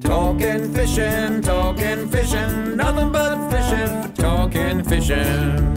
Talking fishing, nothing but fishing, talking fishing.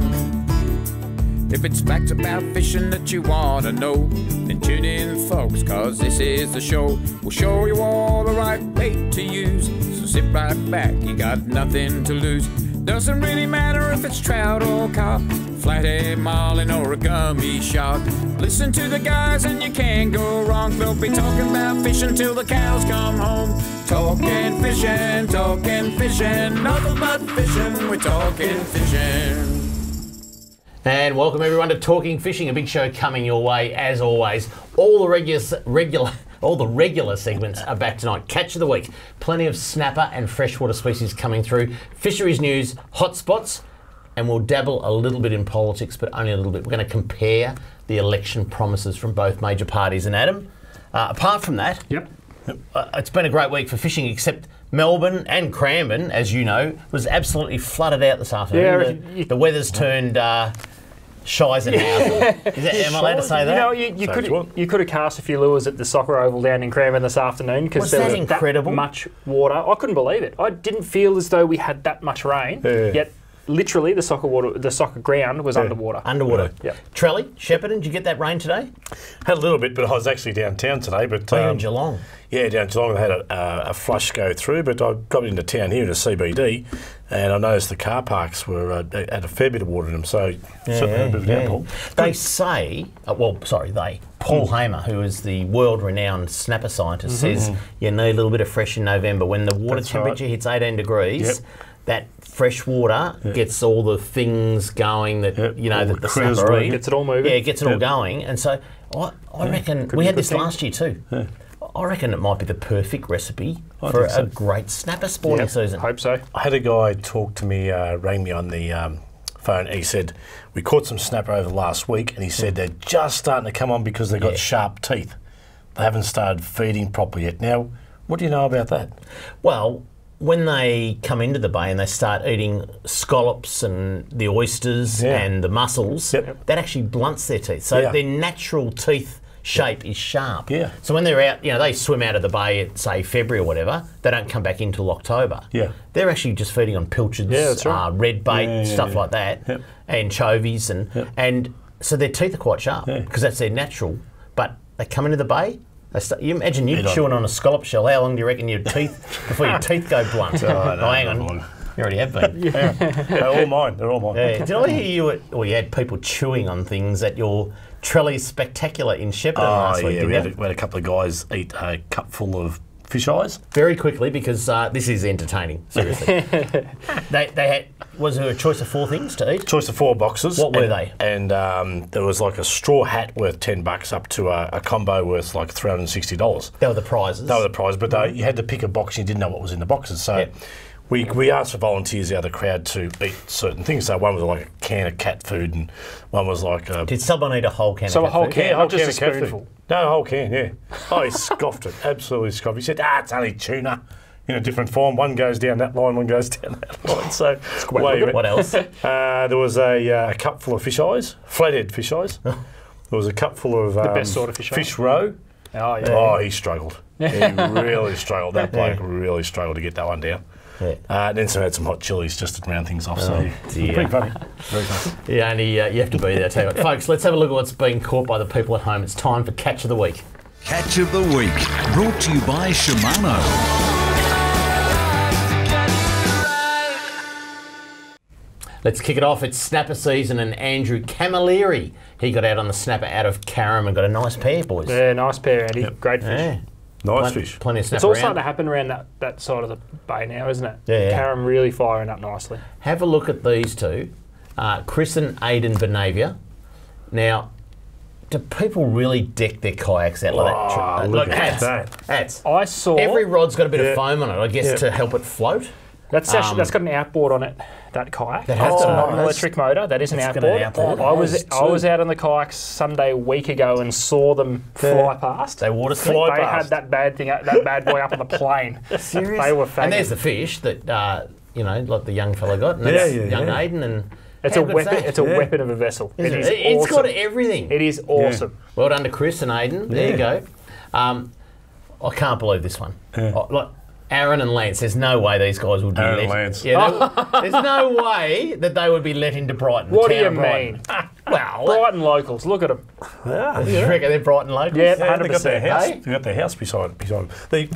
If it's facts about fishing that you want to know, then tune in, folks, cause this is the show. We'll show you all the right bait to use, so sit right back, you got nothing to lose. Doesn't really matter if it's trout or carp, flathead, marlin or a gummy shark. Listen to the guys and you can't go wrong. They'll be talking about fishing till the cows come home. Talking fishing, nothing but fishing, we're talking fishing. And welcome everyone to Talking Fishing, a big show coming your way as always. All the regular segments are back tonight. Catch of the week, plenty of snapper and freshwater species coming through. Fisheries news, hotspots, and we'll dabble a little bit in politics, but only a little bit. We're going to compare the election promises from both major parties. And Adam, apart from that, it's been a great week for fishing, except Melbourne and Cranbourne, as you know, was absolutely flooded out this afternoon. Yeah, the weather's turned shies and houses. Am I allowed to say that? You know, you could have cast a few lures at the soccer oval down in Cranbourne this afternoon because there was incredible? That much water. I couldn't believe it. I didn't feel as though we had that much rain, yet literally the soccer ground was underwater. Underwater. Yeah. Trelly, Shepparton, did you get that rain today? Had a little bit, but I was actually downtown today. But you're in Geelong. Yeah, down Geelong. I had a flush go through, but I got into town here to CBD, and I noticed the car parks were had a fair bit of water in them. So certainly had a bit of downpour. They say, Paul Hamer, who is the world-renowned snapper scientist, says you need a little bit of fresh in November when the water temperature hits 18 degrees. That fresh water gets all the things going that that the snapper eat. Gets it all moving. Yeah, it gets it all going. And so I reckon we had this last year too. Yeah. I reckon it might be the perfect recipe for a great snapper sporting season. I hope so. I had a guy talk to me, rang me on the phone. He said, we caught some snapper over the last week, and he said they're just starting to come on because they've got sharp teeth. They haven't started feeding properly yet. Now, what do you know about that? Well, when they come into the bay and they start eating scallops and the oysters and the mussels, that actually blunts their teeth. So their natural teeth shape is sharp. Yeah. So when they're out, they swim out of the bay at, say, February or whatever, they don't come back until October. Yeah. They're actually just feeding on pilchards, red bait, stuff like that, anchovies, and so their teeth are quite sharp because that's their natural. But they come into the bay, you imagine you chewing on a scallop shell, how long do you reckon your teeth, before your teeth go blunt? Hang on. You already have been. They're all mine. They're all mine. Did I hear you had people chewing on things at your Trelly's Spectacular in Shepparton last week? We had a couple of guys eat a cupful of fish eyes. Very quickly, because this is entertaining, seriously. They had, was there a choice of 4 things to eat? Choice of 4 boxes. What were they? And there was like a straw hat worth $10 up to a combo worth like $360. They were the prizes? They were the prizes, but you had to pick a box and you didn't know what was in the boxes. So we asked for volunteers out of the crowd to eat certain things. So one was like a can of cat food, and one was like a... Did someone eat a whole can of cat food? So a whole can, not just a spoonful? No, a whole can, Oh, he scoffed it, absolutely scoffed. He said, it's only tuna in a different form. One goes down that line, one goes down that line. So what else? There was a cup full of fish eyes, flathead fish eyes. There was a cup full of... the best sort of fish roe. Oh, yeah. Oh, he struggled. He really struggled. That bloke really struggled to get that one down. Then had some hot chilies just to round things off. Pretty funny. Very funny. Yeah, only you have to be there. Tell you what. Folks, let's have a look at what's being caught by the people at home. It's time for Catch of the Week. Catch of the Week, brought to you by Shimano. Let's kick it off. It's snapper season, and Andrew Camilleri, he got out on the snapper out of Carrum and got a nice pair, boys. Yeah, nice pair, Andy. Great fish. Yeah. Nice fish. Plenty of snapper It's all starting to happen around that side of the bay now, isn't it? Yeah. Carrum really firing up nicely. Have a look at these two. Chris and Aidan Benavia. Now, do people really deck their kayaks out like that? Look at that. Hats. I saw... Every rod's got a bit of foam on it, I guess, to help it float. That's actually, that's got an outboard on it, that kayak. That has not an electric motor, that is an outboard. I was out on the kayaks Sunday a week ago and saw them fly past. They water ski? They had that bad boy up on the plane. Serious? They were fabulous. And there's the fish that, like the young fella got. And that's young Aidan. And it's a weapon. It's a weapon of a vessel. It's got everything. It is awesome. Well done to Chris and Aidan. There you go. I can't believe this one. Aaron and Lance, there's no way these guys would be Aaron let. and Lance. Yeah, there's no way that they would be let into Brighton. What do town you of Brighton. mean? Well, Brighton locals, look at them. you reckon they're Brighton locals? Yeah, Yeah, they got their 100%. house. eh? They got their house beside them.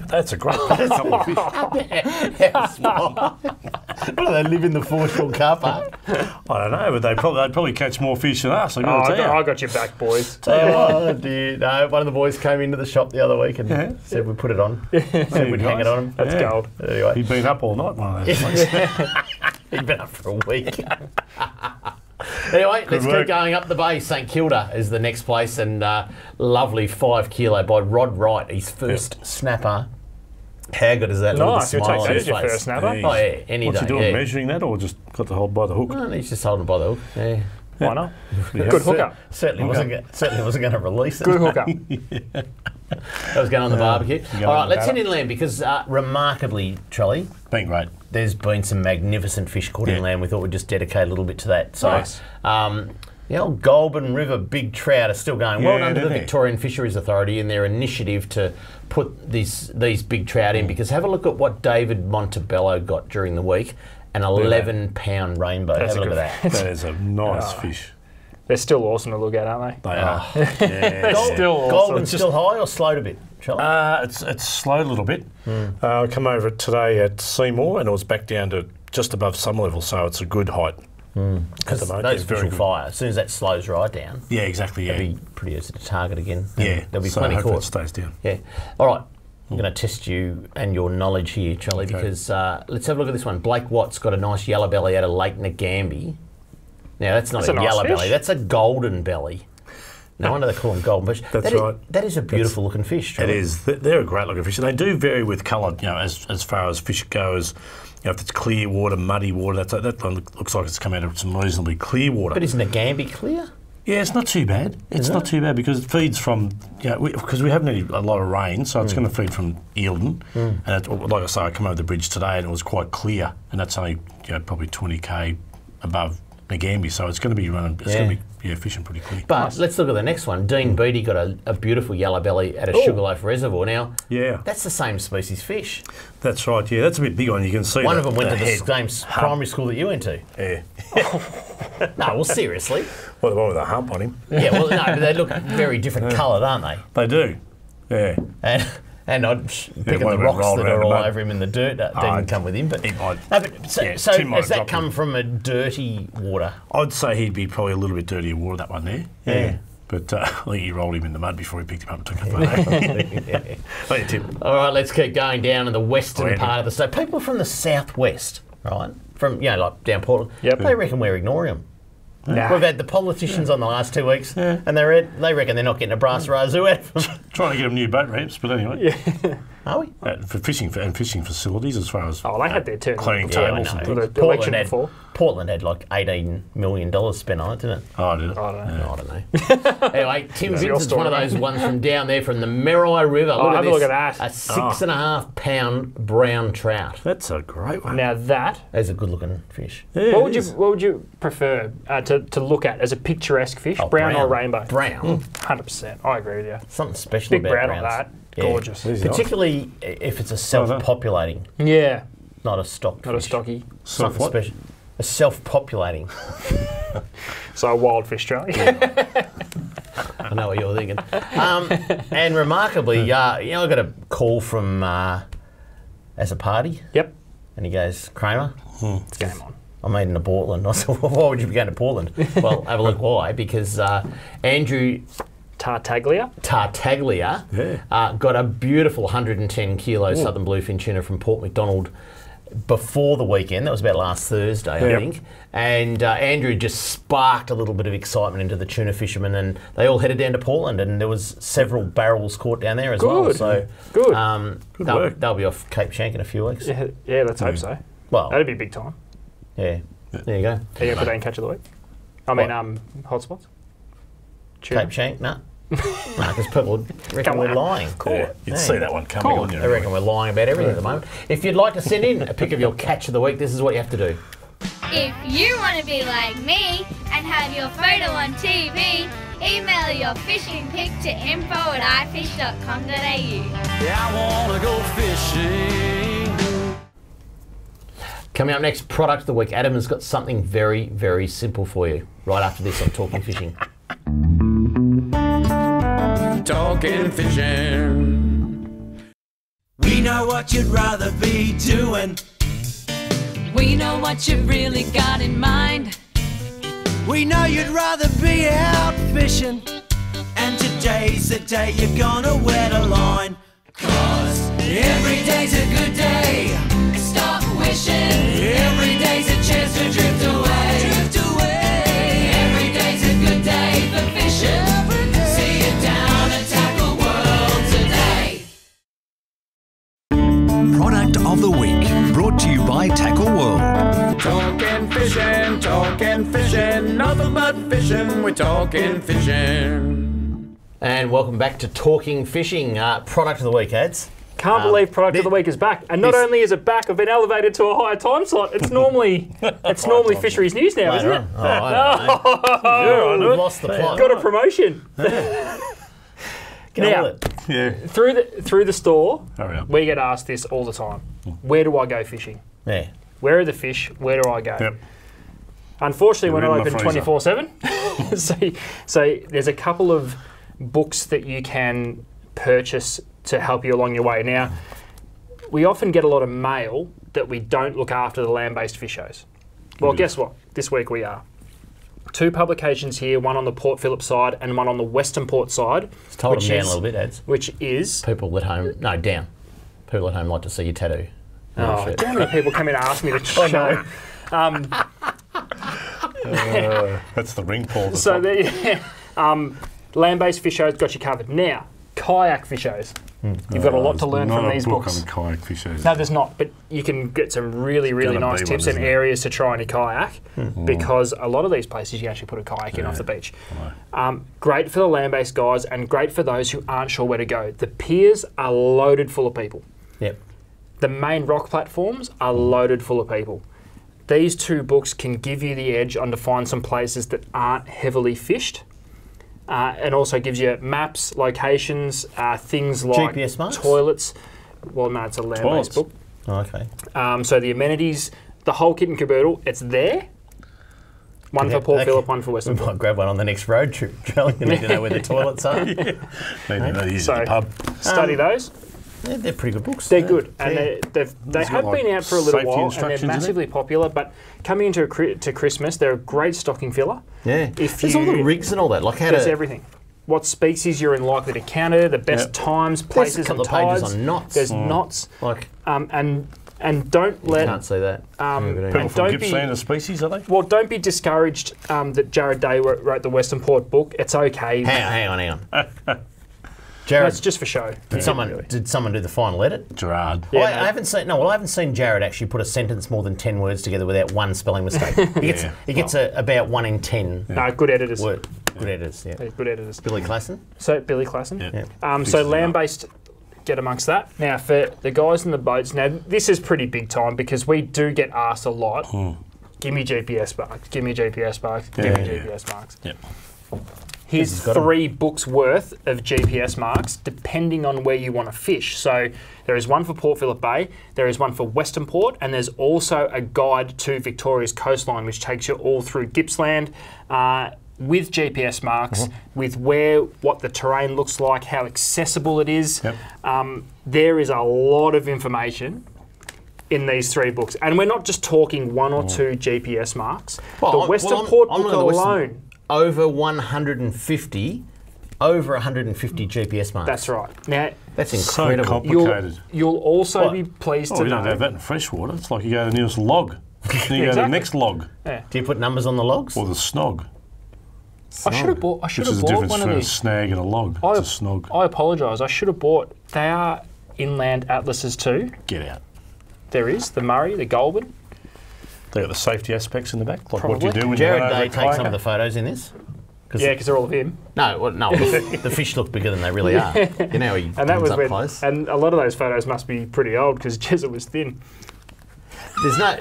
That's a great couple of fish. What do they live in the foreshore car park? I don't know, but they'd probably catch more fish than us. I I got your back, boys. Oh dear! No, one of the boys came into the shop the other week and said we'd put it on. Said we'd hang it on him. That's gold. Anyway, He'd been up all night, one of those places. he'd been up for a week. Anyway, let's work. keep going up the bay. St Kilda is the next place, and lovely 5 kilo by Rod Wright, his first snapper. How good is that? Nice, little you'll smile take on that his as your face? first snapper. Oh yeah, any What's day. he doing, yeah. measuring that, or just got the hold by the hook? No, he's just holding by the hook. Yeah. Why not? Good hookup. Certainly wasn't going to release it. Good hookup. That was going on the barbecue. All right, let's head inland because remarkably, Charlie, Been great. there's been some magnificent fish caught inland. We thought we'd just dedicate a little bit to that. So, Nice. the old Goulburn River big trout are still going. Well Yeah, done to the they're there. Victorian Fisheries Authority in their initiative to put these big trout in, because have a look at what David Montebello got during the week. An 11-pound rainbow. That's Have a look a at good- that. That is a nice fish. They're still awesome to look at, aren't they? They are. Yeah. Still awesome. Goulburn's still high or slowed a bit, Charlie? It's slowed a little bit. I come over today at Seymour and it was back down to just above sun level, so it's a good height. Because at the moment, those yeah, fish very will good. fire. As soon as that slows right down, Yeah, exactly. Yeah, it'll be pretty easy to target again. and yeah. there'll be so plenty hopefully caught. it stays down. Yeah. All right. I'm going to test you and your knowledge here, Charlie, because let's have a look at this one. Blake Watt's got a nice yellow belly out of Lake Nagambie. Now, that's not That's a a nice yellow fish. belly. That's a golden belly. No wonder they call them golden fish. That's That is- right. That is a beautiful looking fish, It Charlie. is. They're a great looking fish. And they do vary with colour, as far as fish goes. If it's clear water, muddy water, that one looks like it's come out of some reasonably clear water. But is Nagambie clear? Yeah, it's not too bad. It's not too bad because it feeds from, because we haven't had a lot of rain, so it's going to feed from Eildon. And it's, like I say, I come over the bridge today and it was quite clear, and that's only probably 20k above Nagambie, so it's going to be running. It's going to be fishing pretty clear. But let's look at the next one. Dean Beattie got a beautiful yellow belly at a Sugarloaf Reservoir. Now, Yeah, that's the same species fish. that's right. Yeah, that's a bit big one. You can see One of them went to the head. same primary school that you went to. Yeah, No, well, seriously. well, the one with a hump on him. Yeah, well, no, but they look very different coloured, aren't they? They do. Yeah. And I'd picking one the went rocks rolled that around are the all mud. over him in the dirt. That didn't come with him, but He might. no, but so, Yeah, so Tim might has that drop come him. from a dirty water? I'd say he'd be probably a little bit dirtier water, that one there. Yeah. But I think he rolled him in the mud before he picked him up and took a photo. Oh, yeah, Tim. All right, let's keep going down in the western Andy. part of the state. People from the southwest, right, from like down Portland, Yep. they reckon we're ignoring them. Nah. We've had the politicians on the last 2 weeks, and they reckon they're not getting a brass razoo out of them. Trying to get him new boat ramps, but anyway. Are we? For fishing and fishing facilities as far as Oh, they had their turn. cleaning Yeah, I tables and know. things. The election before. Portland had like $18 million spent on it, didn't it? Oh, I did it. I don't know. I don't know. Anyway, Tim That's your Vincent's one of story, those ones from down there from the Merri River. have a this. look at that. A 6.5 pound brown trout. That's a great one. Now that, That's a good looking fish. Yeah, what it would is. you prefer to look at as a picturesque fish, Oh, brown or rainbow? Brown. 100%. I agree with you. Something special Big about brown browns. like that. Yeah. Gorgeous. Easy off. Particularly if it's a self-populating, Yeah, not a stock not a fish. stocky. Something what? special. A self-populating. So a wild fish, Charlie. I know what you're thinking. And remarkably, I got a call from as a party, Yep. and he goes, Kramer, It's game on. I'm heading to Portland. I said, well, why would you be going to Portland? Well, have a look why. Because Andrew Tartaglia. Tartaglia got a beautiful 110 kilo southern bluefin tuna from Port Macdonald before the weekend. That was about last Thursday, I think. And Andrew just sparked a little bit of excitement into the tuna fishermen, and they all headed down to Portland, and there was several barrels caught down there as well. Good. So Good. work. they'll be off Cape Shank in a few weeks. Yeah, let's hope so. Well, That'd be big time. yeah. There you go. Are you going to put that in catch of the week? I mean, hotspots? Tuna? Cape Shank, no. No, because people reckon Come we're on. lying. Yeah, you'd see that one coming on you. They reckon we're lying about everything at the moment. If you'd like to send in a pic of your catch of the week, this is what you have to do. If you want to be like me and have your photo on TV, email your fishing pic to info@ifish.com.au. Yeah, I wanna go fishing Coming up next, product of the week. Adam has got something very, very simple for you. Right after this on Talking Fishing. Talking Fishing. We know what you'd rather be doing. We know what you've really got in mind. We know you'd rather be out fishing. And today's the day you're gonna wear the line. 'Cause every day's a good day. Stop wishing. Every day's a chance to drift away. Drift away. Every day's a good day for fishing. See it down and tackle world today. Product of the week, brought to you by Tackle World. Talking fishing, nothing but fishing. We're talking fishing. And welcome back to Talking Fishing. Product of the week, Ads. Can't believe product of the week is back, and not only is it back, I've been elevated to a higher time slot. It's normally Fisheries News now, isn't it? Oh, I don't know. We've lost the plot. Got a promotion. Now, through the store, we get asked this all the time. Where do I go fishing? Yeah. Where are the fish? Where do I go? Yep. Unfortunately, we're not open 24/7. so there's a couple of books that you can purchase to help you along your way. Now, we often get a lot of mail that we don't look after the land-based fish shows. Well, guess what? This week we are. 2 publications here, one on the Port Phillip side and one on the Western Port side. Let's hold them down a little bit, Ads. Which is... People at home... No, down. People at home like to see your tattoo. Oh, how many people come in and ask me to show? That's the ring pull. So land-based fish shows got you covered. Now, kayak fish shows. You've got a lot to learn from these books. On kayak fish shows. No, there's not, but you can get some really, really nice tips and areas to try in a kayak because a lot of these places you can actually put a kayak in off the beach. Great for the land-based guys and great for those who aren't sure where to go. The piers are loaded full of people. Yep. The main rock platforms are loaded full of people. These 2 books can give you the edge on to find some places that aren't heavily fished. And also gives you maps, locations, things like GPS marks? Toilets. Well, no, it's a land-based book. Oh, okay. So the amenities, the whole kit and caboodle, it's there. One for Port Phillip, one for Western We Port. might grab one on the next road trip, Charlie. You need to know where the toilets are. Maybe they use at the pub. Study those. Yeah, they're pretty good books. They're good, and they have been out for a little while, and they're massively popular. But coming into to Christmas, they're a great stocking filler. Yeah, there's all the rigs and all that. Like there's everything. What species you're likely to encounter, the best times, places, there's a couple and of pages tides. on knots. There's knots. Like and don't let. Can't see that. People from Gippsland are species, are they? Well, don't be discouraged that Jared Day wrote the Western Port book. It's okay. Hang on. Jared, that's just for show. Did someone do the final edit? Gerard. Yeah, I haven't seen Jared actually put a sentence more than 10 words together without one spelling mistake. He gets about 1 in 10. No, good editors. Good editors, yeah. Good editors. Billy Klassen? So Billy Klassen. Yeah. So land-based, get amongst that. Now for the guys in the boats, now this is pretty big time because we do get asked a lot. Give me GPS marks. Give me GPS marks. Give me GPS marks. Yep. Here's 3 books worth of GPS marks, depending on where you want to fish. So there is one for Port Phillip Bay, there is one for Western Port, and there's also a guide to Victoria's coastline, which takes you all through Gippsland with GPS marks, with what the terrain looks like, how accessible it is. Yep. There is a lot of information in these 3 books, and we're not just talking 1 or 2 GPS marks. The Western Port book alone. Over 150 GPS marks. That's right. Now that's incredible. So complicated. You'll also be pleased to we know. don't have that in freshwater. It's like you go to the nearest log. Then you go to the next log. Yeah. Do you put numbers on the logs? Or the snog. I should have bought. Which is the difference between a snag and a log. It's a snog. I apologise. I should have bought. They are inland atlases too. Get out. There is the Murray, the Goulburn. They got the safety aspects in the back. Like Probably. what do you do when Jared you're Day takes some of the photos in this. Yeah, because they're all of him. No, the fish look bigger than they really are. You know, he and that was up close. And a lot of those photos must be pretty old because Jezza was thin. There's no,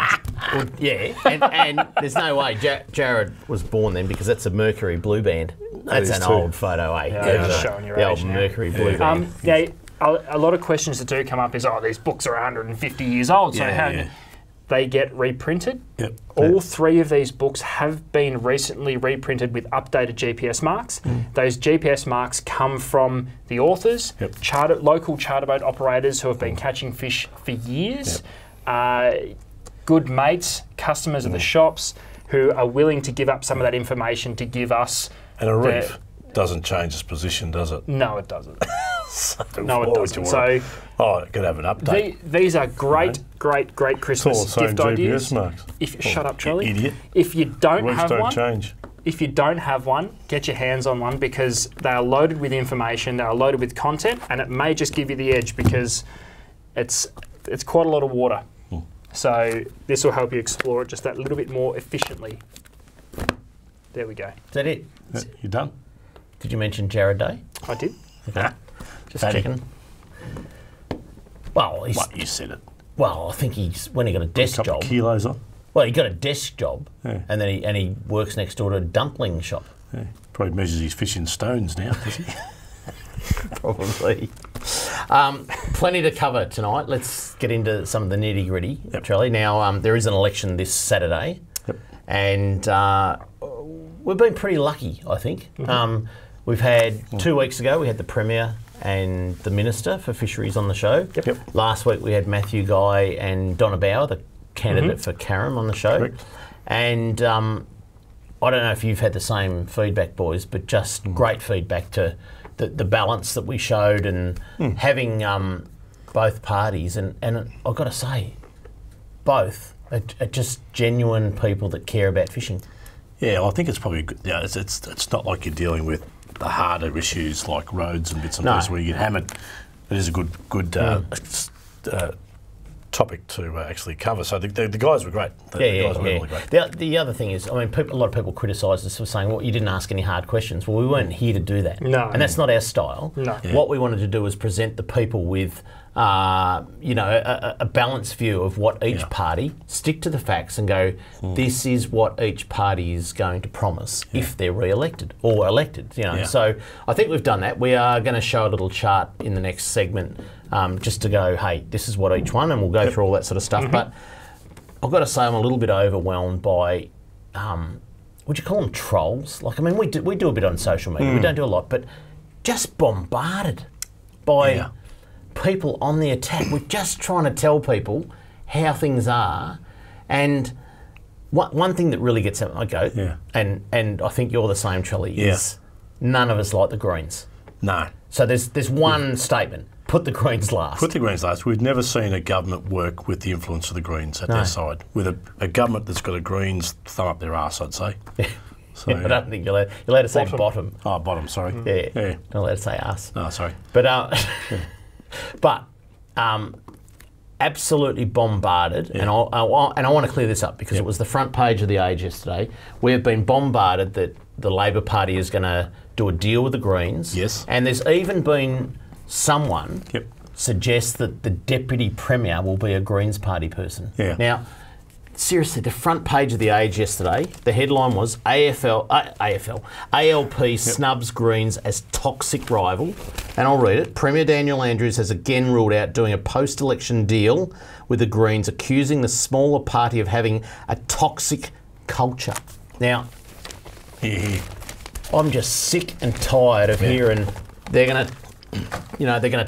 and there's no way Jared was born then because that's a Mercury Blue Band. That's an old photo, eh? Yeah, just showing your the age old now. Mercury Blue Band. A lot of questions that do come up is, these books are 150 years old. So they get reprinted. Yep. All 3 of these books have been recently reprinted with updated GPS marks. Those GPS marks come from the authors, local charter boat operators who have been catching fish for years, good mates, customers of the shops who are willing to give up some of that information to give us. And a reef doesn't change its position, does it? No, it doesn't. No, it doesn't. So, it could have an update. These are great Christmas gift ideas. Marks. Shut up, Charlie. Idiot. If you don't have one, change. If you don't have one, get your hands on one because they are loaded with information, they are loaded with content, and it may just give you the edge because it's quite a lot of water. So this will help you explore it just that little bit more efficiently. There we go. Is that it? You done? Did you mention Jared Day? I did. Okay. Just checking. Well, you said it. Well, I think when he got a desk job. Kilos on. Well, he got a desk job, and then he works next door to a dumpling shop. Yeah. Probably measures his fish in stones now, does he? Probably. Plenty to cover tonight. Let's get into some of the nitty gritty, Charlie. Now, there is an election this Saturday, and we've been pretty lucky, I think. We've had 2 weeks ago, we had the Premier and the Minister for Fisheries on the show. Last week we had Matthew Guy and Donna Bauer, the candidate for Carrum, on the show. Correct. And I don't know if you've had the same feedback, boys, but just great feedback to the balance that we showed and having both parties. And I've got to say, both are just genuine people that care about fishing. Yeah, well, I think it's probably good. Yeah, it's not like you're dealing with the harder issues like roads and bits and pieces where you get hammered. It is a good topic to actually cover. So the guys were great. The guys were really great. The other thing is, I mean, a lot of people criticise us for saying, well, you didn't ask any hard questions. Well, we weren't here to do that. No. And that's not our style. No. What we wanted to do was present the people with a balanced view of what each party, stick to the facts and go, this is what each party is going to promise if they're re-elected or elected. So I think we've done that. We are going to show a little chart in the next segment just to go, hey, this is what each one, and we'll go through all that sort of stuff. But I've got to say I'm a little bit overwhelmed by, would you call them trolls? Like, I mean, we do a bit on social media. We don't do a lot, but just bombarded by people on the attack. We're just trying to tell people how things are. And one thing that really gets at my goat, and I think you're the same, Charlie, is none of us like the Greens. No. So there's one statement. Put the Greens last. Put the Greens last. We've never seen a government work with the influence of the Greens at their side. With a government that's got a Greens thumb up their arse, I'd say. So, I don't think you're allowed to say bottom. Oh, bottom, sorry. Yeah. Not allowed to say arse. Oh, sorry. But absolutely bombarded, and I want to clear this up because it was the front page of the Age yesterday. We have been bombarded that the Labor Party is going to do a deal with the Greens. Yes. And there's even been someone suggest that the Deputy Premier will be a Greens Party person. Yeah. Now, seriously, the front page of the Age yesterday, the headline was ALP snubs Greens as toxic rival. And I'll read it. Premier Daniel Andrews has again ruled out doing a post-election deal with the Greens, accusing the smaller party of having a toxic culture. Now, I'm just sick and tired of hearing they're going to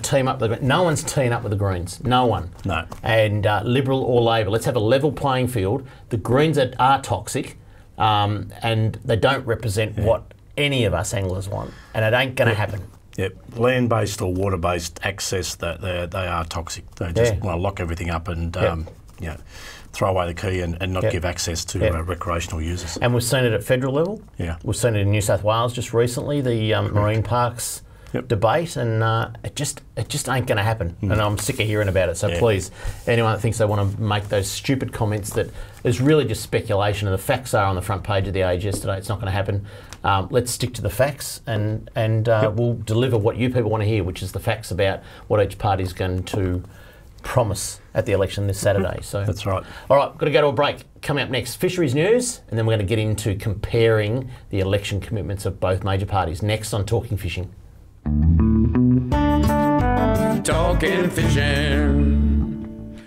team up. No one's teaming up with the Greens. No one. No. And Liberal or Labor. Let's have a level playing field. The Greens are toxic, and they don't represent what any of us anglers want, and it ain't going to happen. Yep. Land-based or water-based access, they are toxic. They just want to lock everything up and throw away the key and not give access to recreational users. And we've seen it at federal level. Yeah. We've seen it in New South Wales just recently, the marine parks debate, and it just ain't going to happen. And I'm sick of hearing about it. So please, anyone that thinks they want to make those stupid comments that is really just speculation, and the facts are on the front page of the Age yesterday, it's not going to happen. Let's stick to the facts, and we'll deliver what you people want to hear, which is the facts about what each party is going to promise at the election this Saturday. So that's right. All right, got to go to a break. Coming up next, Fisheries news, and then we're going to get into comparing the election commitments of both major parties. Next on Talking Fishing. Talking fishing.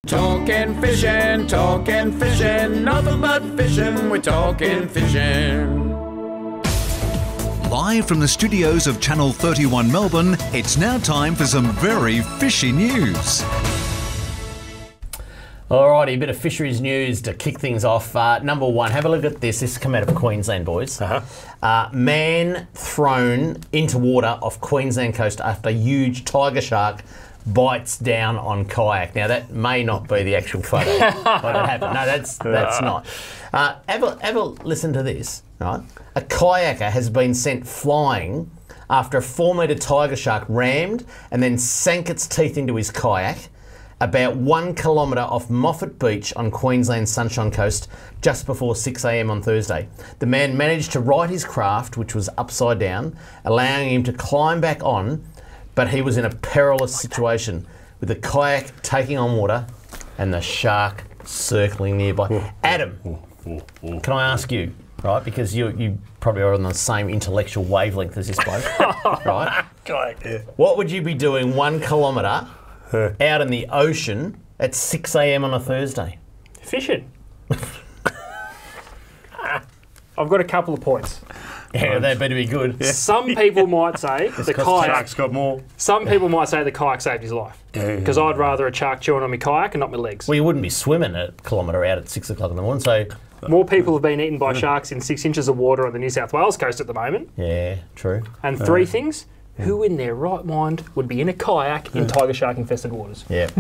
Talking fishing, nothing but fishing, we're talking fishing. Live from the studios of Channel 31 Melbourne, it's now time for some very fishy news. Alrighty, a bit of fisheries news to kick things off. Number one, have a look at this. This has come out of Queensland, boys. Man thrown into water off Queensland coast after a huge tiger shark bites down on kayak. Now, that may not be the actual photo what happened. No, that's not. Have a listen to this, right? A kayaker has been sent flying after a 4-metre tiger shark rammed and then sank its teeth into his kayak about 1 kilometre off Moffat Beach on Queensland's Sunshine Coast just before 6 a.m. on Thursday. The man managed to right his craft, which was upside down, allowing him to climb back on, but he was in a perilous situation with the kayak taking on water and the shark circling nearby. Adam, can I ask you, right, because you probably are on the same intellectual wavelength as this bloke, right? What would you be doing 1 kilometre out in the ocean at 6 a.m. on a Thursday? Fishing. I've got a couple of points. Yeah, they better be good. Yeah. Some people might say the kayak. Got more. Some people might say the kayak saved his life. Because I'd rather a shark chewing on my kayak and not my legs. Well, you wouldn't be swimming a kilometre out at 6 o'clock in the morning, so... More people have been eaten by sharks in 6 inches of water on the New South Wales coast at the moment. Yeah, true. And three things. Who in their right mind would be in a kayak in tiger shark infested waters? Yeah.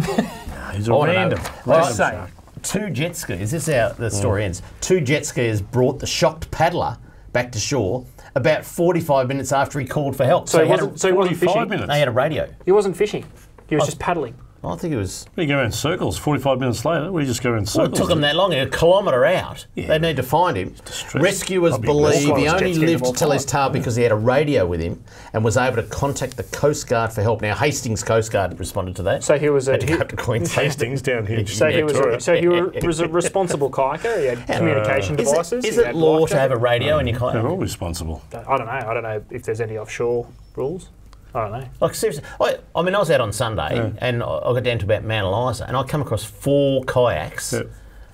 He's a random. Let's say, 2 jet skiers, this is how the story ends. 2 jet skiers brought the shocked paddler back to shore about 45 minutes after he called for help. So he wasn't fishing? Minutes. They had a radio. He wasn't fishing. He was just paddling. I think it was... We go around circles. 45 minutes later, we just go around circles. Well, it took them that long, a kilometre out. Yeah. They need to find him. Rescuers believe he only lived to tell his tale because he had a radio with him and was able to contact the Coast Guard for help. Now, Hastings Coast Guard responded to that. So he was had to go up to Queensland. Hastings down here. So he was a responsible kayaker. He had communication devices. Is it law to have a radio in your kayak? They're all responsible. I don't know. I don't know if there's any offshore rules. I don't know. Like, seriously, I mean, I was out on Sunday and I got down to about Mount Eliza and I come across 4 kayaks. Yeah.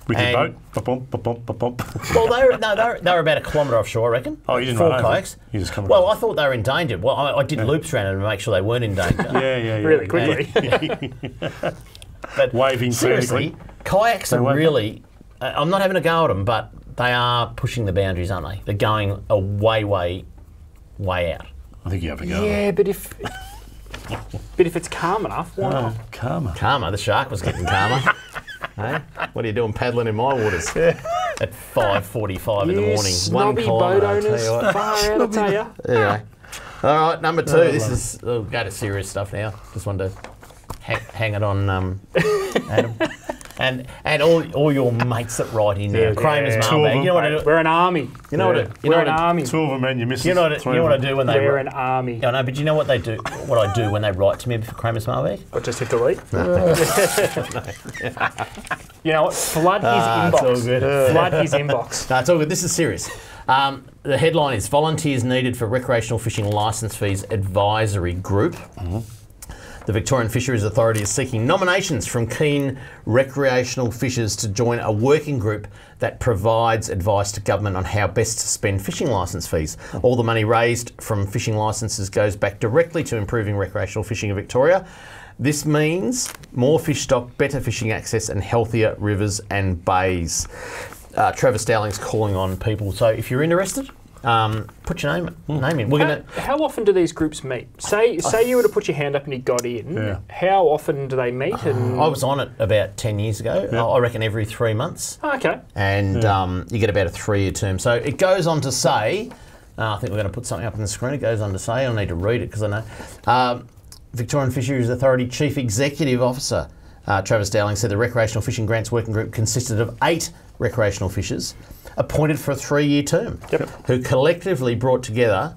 With your boat? Well, they were about a kilometre offshore, I reckon. Oh, you didn't 4 kayaks. You just come Well, I thought they were in danger. Well, I did loops around them to make sure they weren't in danger. Yeah. Really quickly. But waving seriously, kayaks are really... I'm not having a go at them, but they are pushing the boundaries, aren't they? They're going a way out. I think you have a go. Yeah, but if it's calm enough, why not? Calmer. The shark was getting calmer. Hey, what are you doing paddling in my waters at 5:45 in the morning? Snobby boat owners, far out, I tell you. Anyway, all right, number 2. This is we'll go to serious stuff now. Just wanted to hang it on, Adam. And all your mates that write in there, Kramer's mailbag. You know what I do? We're an army. You know we're an army. 2 of them, and you miss. You know what I do when they? We're an army. I know, but you know what they do? What I do when they write to me for Kramer's mailbag? What, just hit delete? You know what? Flood his inbox. It's all good. Flood his inbox. No, it's all good. This is serious. The headline is volunteers needed for recreational fishing licence fees advisory group. The Victorian Fisheries Authority is seeking nominations from keen recreational fishers to join a working group that provides advice to government on how best to spend fishing licence fees. All the money raised from fishing licences goes back directly to improving recreational fishing in Victoria. This means more fish stock, better fishing access and healthier rivers and bays. Travis Dowling's calling on people. So if you're interested, put your name in. How often do these groups meet? Say you were to put your hand up and you got in. Yeah. How often do they meet? And I was on it about 10 years ago. Yeah. I reckon every 3 months. Oh, okay. And you get about a 3-year term. So it goes on to say, I think we're going to put something up on the screen. It goes on to say, I need to read it because I know. Victorian Fisheries Authority Chief Executive Officer Travis Dowling said the Recreational Fishing Grants Working Group consisted of 8 recreational fishers appointed for a 3-year term, who collectively brought together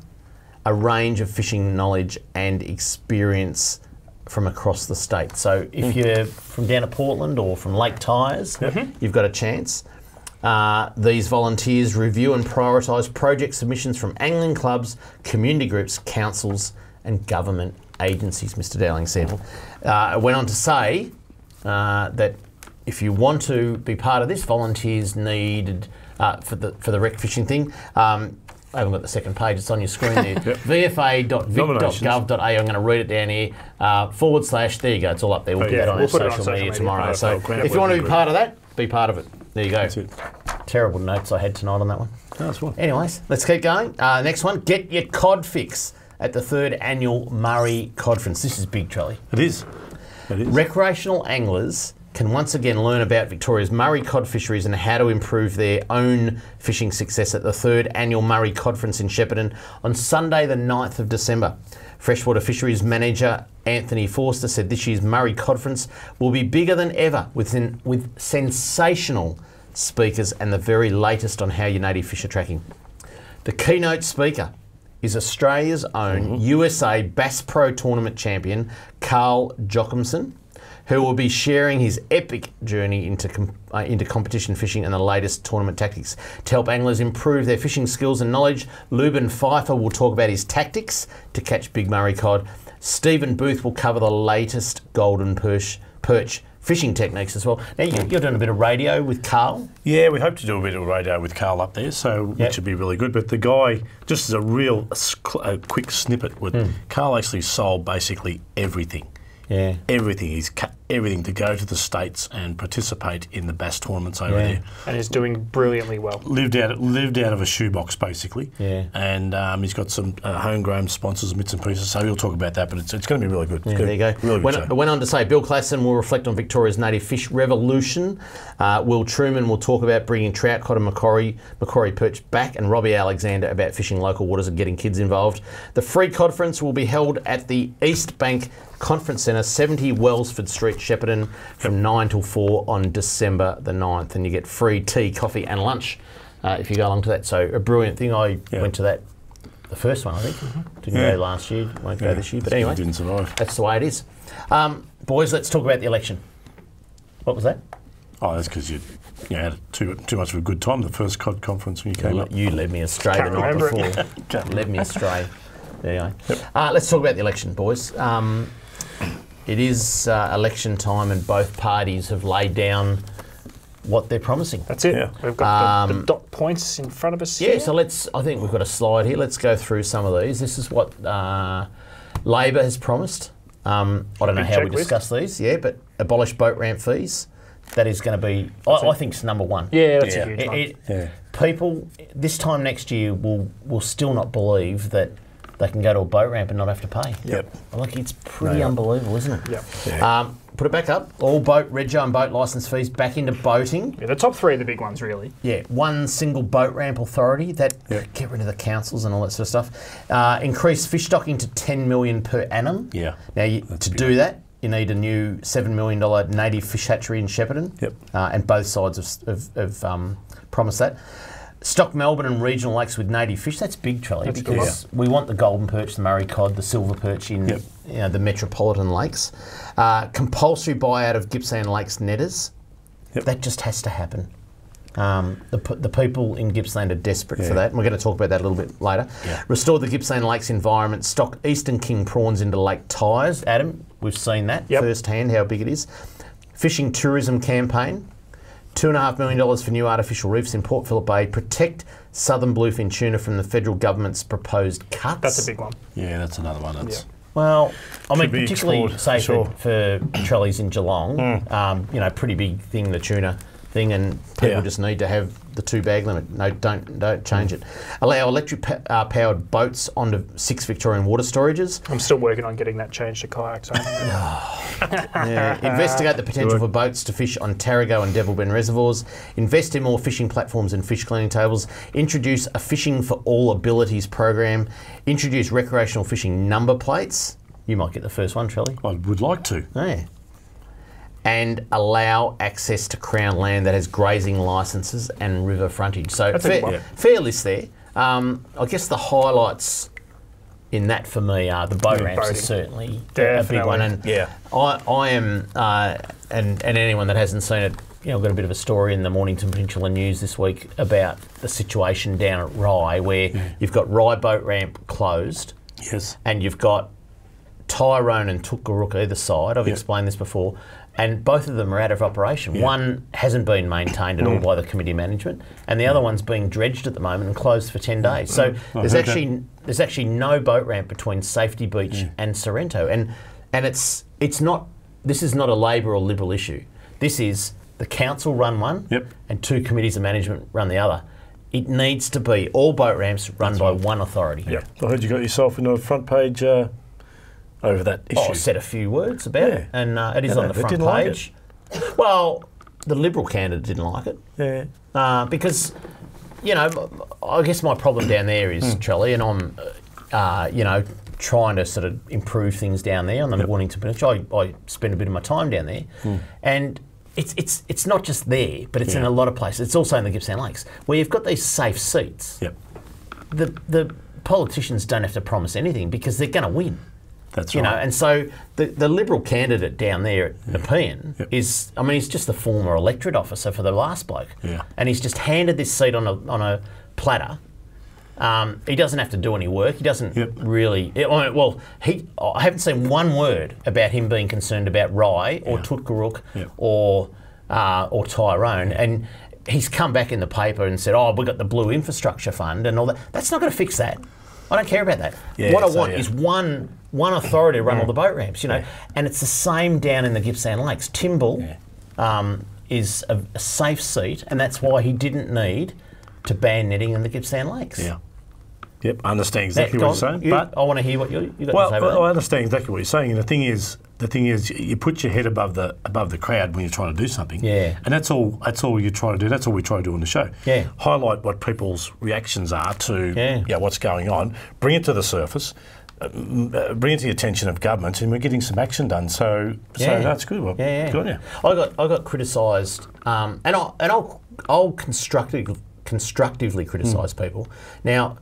a range of fishing knowledge and experience from across the state. So if you're from down at Portland or from Lake Tyers, you've got a chance. These volunteers review and prioritise project submissions from angling clubs, community groups, councils and government agencies, Mr Dowling said. Went on to say that if you want to be part of this, volunteers needed for the rec fishing thing. I haven't got the second page, it's on your screen there. vfa.vic.gov.au, I'm going to read it down here, / there you go, it's all up there. We'll put that on our social media tomorrow. So if you want to be part of that, be part of it. There you go. That's it. Terrible notes I had tonight on that one. That's fine. Anyways, let's keep going. Next one, get your cod fix at the 3rd Annual Murray Codference. This is big, Charlie. It is. It is. Recreational anglers can once again learn about Victoria's Murray cod fisheries and how to improve their own fishing success at the 3rd Annual Murray Codference in Shepparton on Sunday the 9th of December. Freshwater Fisheries Manager Anthony Forster said this year's Murray Codference will be bigger than ever with sensational speakers and the very latest on how your native fish are tracking. The keynote speaker is Australia's own USA Bass Pro Tournament champion, Carl Jochimson, who will be sharing his epic journey into competition fishing and the latest tournament tactics. To help anglers improve their fishing skills and knowledge, Lubin Pfeiffer will talk about his tactics to catch big Murray cod. Stephen Booth will cover the latest golden perch fishing techniques as well. Now, you're doing a bit of radio with Carl? Yeah, we hope to do a bit of radio with Carl up there, which would be really good. But the guy, just as a quick snippet, Carl actually sold basically everything. Yeah. Everything. He's cut everything to go to the States and participate in the bass tournaments over there. And he's doing brilliantly well. Lived out of a shoebox, basically. Yeah. And he's got some homegrown sponsors, bits and pieces, so he'll talk about that, but it's going to be really good. Yeah, there you go. Really good show. Went on to say, Bill Classen will reflect on Victoria's native fish revolution. Will Truman will talk about bringing trout, cod and Macquarie perch back, and Robbie Alexander about fishing local waters and getting kids involved. The free conference will be held at the East Bank Conference Centre, 70 Wellsford Street, Shepparton, from 9 till 4 on December the 9th. And you get free tea, coffee and lunch if you go along to that. So a brilliant thing. I went to that, the first one, I think. Didn't go last year, won't go this year. But anyway, didn't survive. That's the way it is. Boys, let's talk about the election. What was that? Oh, that's because you had too much of a good time the first COD conference when you came up. You led me astray the night before. Led me astray. There you go. Let's talk about the election, boys. It is election time and both parties have laid down what they're promising. That's it. Yeah. We've got the dot points in front of us here. So I think we've got a slide here. Let's go through some of these. This is what Labor has promised. I don't know how we discuss these, but abolish boat ramp fees. That is going to be, I think it's number one. Yeah, that's a huge one. People, this time next year, will still not believe that they can go to a boat ramp and not have to pay. Yep. Like, it's pretty unbelievable, isn't it? Yep. Yeah. Put it back up. All boat, rego and boat licence fees back into boating. Yeah, the top three are the big ones, really. Yeah, one single boat ramp authority. Get rid of the councils and all that sort of stuff. Increase fish stocking to $10 million per annum. Yeah. Now, to do that, you need a new $7 million native fish hatchery in Shepparton. Yep. And both sides have promised that. Stock Melbourne and regional lakes with native fish. That's big, Charlie, because we want the golden perch, the Murray cod, the silver perch in the metropolitan lakes. Compulsory buyout of Gippsland Lakes netters. Yep. That just has to happen. The people in Gippsland are desperate for that, and we're going to talk about that a little bit later. Yeah. Restore the Gippsland Lakes environment. Stock Eastern King prawns into Lake Tyres. Adam, we've seen that firsthand, how big it is. Fishing tourism campaign. $2.5 million for new artificial reefs in Port Phillip Bay. Protect southern bluefin tuna from the federal government's proposed cuts. That's a big one. Yeah, that's another one. Well, I mean, particularly say for trolleys in Geelong, pretty big thing, the tuna thing, and people just need to have the 2-bag limit. No, don't change it. Allow electric powered boats onto 6 Victorian water storages. I'm still working on getting that changed to kayaks. Investigate the potential for boats to fish on Tarago and Devil Bend reservoirs. Invest in more fishing platforms and fish cleaning tables. Introduce a Fishing for All Abilities program. Introduce recreational fishing number plates. You might get the first one, Shelley. I would like to. Yeah. And allow access to Crown land that has grazing licences and river frontage. So fair list there. I guess the highlights in that for me are the boat ramps are certainly a big one. And I am, and anyone that hasn't seen it, I've got a bit of a story in the Mornington Peninsula News this week about the situation down at Rye, where you've got Rye boat ramp closed. Yes. And you've got Tyrone and Tookarook either side. I've explained this before. and both of them are out of operation. Yeah. One hasn't been maintained at all by the committee management, and the other one's being dredged at the moment and closed for 10 days. So there's actually no boat ramp between Safety Beach and Sorrento, and it's not. This is not a Labor or Liberal issue. This is the council run one, and 2 committees of management run the other. It needs to be all boat ramps run by one authority. Yeah, I heard you got yourself into a front page over that issue. I said a few words about it, and it is on the front page. Well, the Liberal candidate didn't like it. Yeah. Because, you know, I guess my problem down there is, Trelly, and I'm, you know, trying to sort of improve things down there on the Warnington Peninsula. I spend a bit of my time down there, and it's not just there, but it's in a lot of places. It's also in the Gippsland Lakes, where you've got these safe seats. The politicians don't have to promise anything because they're going to win. That's you right. know, and so the Liberal candidate down there at Nepean is, I mean, he's just the former electorate officer for the last bloke, and he's just handed this seat on a platter. He doesn't have to do any work. He doesn't really. I haven't seen one word about him being concerned about Rye or Tutkaruk or Tyrone, and he's come back in the paper and said, "Oh, we've got the Blue Infrastructure Fund and all that." That's not going to fix that. I don't care about that. What I want is one authority to run all the boat ramps, you know, and it's the same down in the Gippsland Lakes. Timble is a safe seat, and that's why he didn't need to ban netting in the Gippsland Lakes. Yep, I understand exactly what you're saying. But I want to hear what you got to say about that. I understand exactly what you're saying. And the thing is, you put your head above the crowd when you're trying to do something. And that's all you try to do. That's all we try to do on the show. Highlight what people's reactions are to what's going on. Bring it to the surface. Bring it to the attention of government, and we're getting some action done. So that's good. Well, good on you. I got criticised, and I'll constructively criticise people. Now,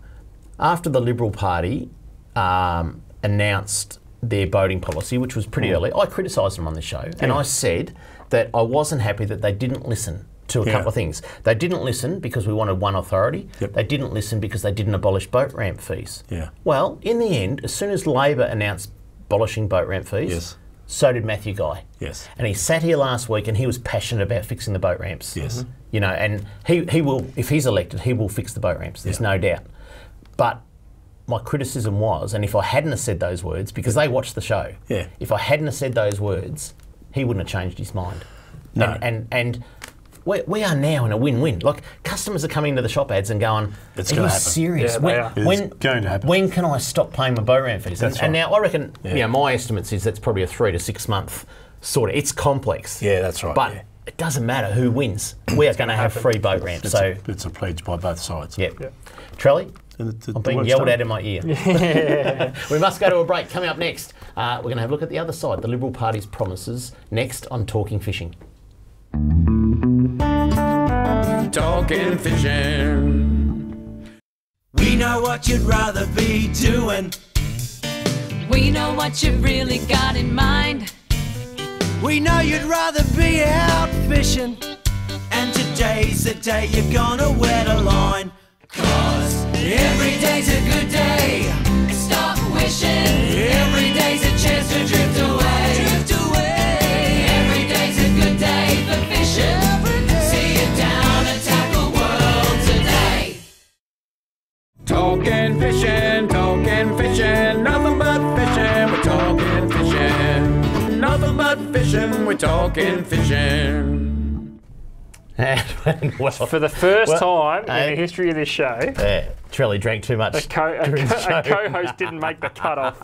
after the Liberal Party announced their boating policy, which was pretty early, I criticised them on the show, and I said that I wasn't happy that they didn't listen to a couple of things. They didn't listen because we wanted one authority. They didn't listen because they didn't abolish boat ramp fees. Well, in the end, as soon as Labor announced abolishing boat ramp fees, so did Matthew Guy. And he sat here last week and he was passionate about fixing the boat ramps. You know, and he will, if he's elected, he will fix the boat ramps, there's no doubt. But my criticism was, and if I hadn't have said those words, because they watched the show, if I hadn't have said those words, he wouldn't have changed his mind. And we are now in a win-win. Like, customers are coming to the shop ads and going, it's are you serious? It's going to happen. When can I stop paying my boat ramp fees? And now I reckon, you know, my estimates is that's probably a 3 to 6 month sort of, it's complex. That's right. But it doesn't matter who wins. We are going to have free boat ramps. It's a pledge by both sides. Trelly? I'm being yelled at in my ear. We must go to a break. Coming up next, we're going to have a look at the other side, the Liberal Party's promises, next on Talking Fishing. Talking fishing. We know what you'd rather be doing. We know what you've really got in mind. We know you'd rather be out fishing. And today's the day you're gonna wet a line. 'Cause every day's a good day. Stop wishing. Every day's a chance to drift away. Drift away. Every day's a good day for fishing. See it down and tackle world today. Talking fishing, nothing but fishing. We're talking fishing, nothing but fishing. We're talking fishing. And well, for the first time in the history of this show, Trelly drank too much. A co-host didn't make the cut-off.